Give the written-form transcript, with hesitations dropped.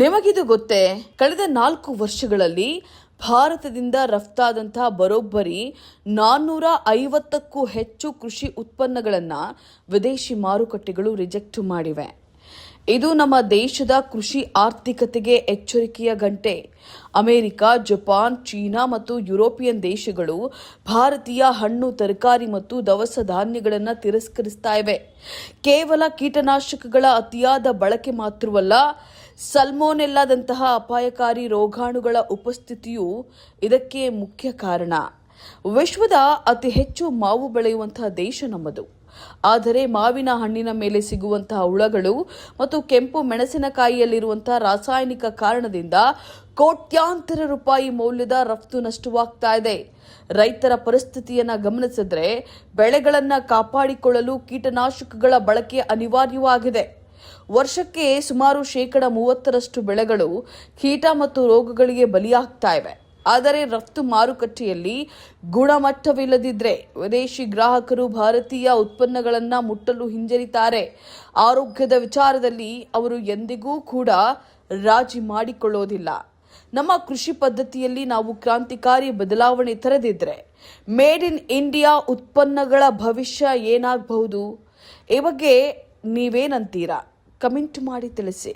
ನಿಮಗಿದು ಗೊತ್ತೇ? ಕಳೆದ 4 ವರ್ಷಗಳಲ್ಲಿ ಭಾರತದಿಂದ ರಫ್ತಾದಂತಹ ಬರೋಬ್ಬರಿ 450ಕ್ಕೂ ಹೆಚ್ಚು ಕೃಷಿ ಉತ್ಪನ್ನಗಳನ್ನು ವಿದೇಶಿ ಮಾರುಕಟ್ಟೆಗಳು ರಿಜೆಕ್ಟ್ ಮಾಡಿವೆ. ಇದು ನಮ್ಮ ದೇಶದ ಕೃಷಿ ಆರ್ಥಿಕತೆಗೆ ಎಚ್ಚರಿಕೆಯ ಗಂಟೆ. ಅಮೆರಿಕ, ಜಪಾನ್, ಚೀನಾ ಮತ್ತು ಯುರೋಪಿಯನ್ ದೇಶಗಳು ಭಾರತೀಯ ಹಣ್ಣು, ತರಕಾರಿ ಮತ್ತು ದವಸ ಧಾನ್ಯಗಳನ್ನು ತಿರಸ್ಕರಿಸ್ತಾ ಇವೆ. ಕೇವಲ ಕೀಟನಾಶಕಗಳ ಅತಿಯಾದ ಬಳಕೆ ಮಾತ್ರವಲ್ಲ, ಸಲ್ಮೊನೆಲ್ಲಾದಂತಹ ಅಪಾಯಕಾರಿ ರೋಗಾಣುಗಳ ಉಪಸ್ಥಿತಿಯು ಇದಕ್ಕೆ ಮುಖ್ಯ ಕಾರಣ. ವಿಶ್ವದ ಅತಿ ಹೆಚ್ಚು ಮಾವು ಬೆಳೆಯುವಂತಹ ದೇಶ ನಮ್ಮದು. ಆದರೆ ಮಾವಿನ ಹಣ್ಣಿನ ಮೇಲೆ ಸಿಗುವಂತಹ ಹುಳಗಳು ಮತ್ತು ಕೆಂಪು ಮೆಣಸಿನಕಾಯಿಯಲ್ಲಿರುವಂತಹ ರಾಸಾಯನಿಕ ಕಾರಣದಿಂದ ಕೋಟ್ಯಾಂತರ ರೂಪಾಯಿ ಮೌಲ್ಯದ ರಫ್ತು ನಷ್ಟವಾಗ್ತಾ ಇದೆ. ರೈತರ ಪರಿಸ್ಥಿತಿಯನ್ನು ಗಮನಿಸಿದ್ರೆ ಬೆಳೆಗಳನ್ನು ಕಾಪಾಡಿಕೊಳ್ಳಲು ಕೀಟನಾಶಕಗಳ ಬಳಕೆ ಅನಿವಾರ್ಯವಾಗಿದೆ. ವರ್ಷಕ್ಕೆ ಸುಮಾರು 30% ಬೆಳೆಗಳು ಕೀಟ ಮತ್ತು ರೋಗಗಳಿಗೆ ಬಲಿಯಾಗ್ತಾ ಇವೆ. ಆದರೆ ರಫ್ತು ಮಾರುಕಟ್ಟೆಯಲ್ಲಿ ಗುಣಮಟ್ಟವಿಲ್ಲದಿದ್ದರೆ ವಿದೇಶಿ ಗ್ರಾಹಕರು ಭಾರತೀಯ ಉತ್ಪನ್ನಗಳನ್ನು ಮುಟ್ಟಲು ಹಿಂಜರಿತಾರೆ. ಆರೋಗ್ಯದ ವಿಚಾರದಲ್ಲಿ ಅವರು ಎಂದಿಗೂ ಕೂಡ ರಾಜಿ ಮಾಡಿಕೊಳ್ಳೋದಿಲ್ಲ. ನಮ್ಮ ಕೃಷಿ ಪದ್ಧತಿಯಲ್ಲಿ ನಾವು ಕ್ರಾಂತಿಕಾರಿ ಬದಲಾವಣೆ ತರದಿದ್ರೆ ಮೇಡ್ ಇನ್ ಇಂಡಿಯಾ ಉತ್ಪನ್ನಗಳ ಭವಿಷ್ಯ ಏನಾಗಬಹುದು? ಈ ಬಗ್ಗೆ ನೀವೇನಂತೀರಾ? ಕಮೆಂಟ್ ಮಾಡಿ ತಿಳಿಸಿ.